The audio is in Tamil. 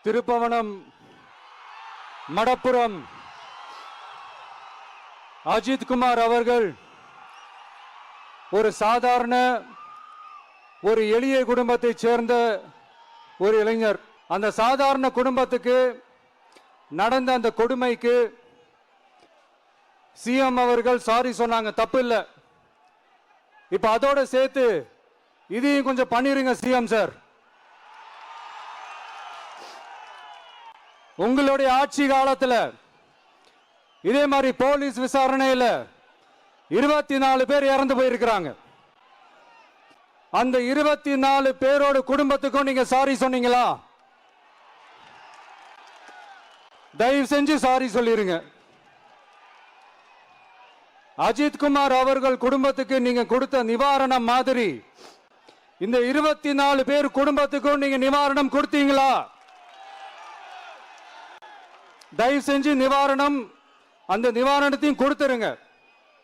திருப்பவனம், மடப்புரம் அஜித் குமார் அவர்கள் ஒரு சாதாரண ஒரு எளிய குடும்பத்தைச் சேர்ந்த ஒரு இளைஞர். அந்த சாதாரண குடும்பத்துக்கு நடந்த அந்த கொடுமைக்கு சிஎம் அவர்கள் சாரி சொன்னாங்க, தப்பு இல்லை. இப்ப அதோட சேர்த்து இதையும் கொஞ்சம் பண்ணிருங்க சிஎம் சார். உங்களுடைய ஆட்சி காலத்தில் இதே மாதிரி போலீஸ் விசாரணையில் 24 பேர் இறந்து போயிருக்கிறாங்க. அந்த 24 பேரோட குடும்பத்துக்கும் நீங்க சாரி சொன்னீங்களா? தயவு செஞ்சு சாரி சொல்லிருங்க. அஜித் குமார் அவர்கள் குடும்பத்துக்கு நீங்க கொடுத்த நிவாரணம் மாதிரி இந்த 24 பேர் குடும்பத்துக்கும் நீங்க நிவாரணம் கொடுத்தீங்களா? தயவு செஞ்சு அந்த நிவாரணத்தையும் கொடுத்துருங்க.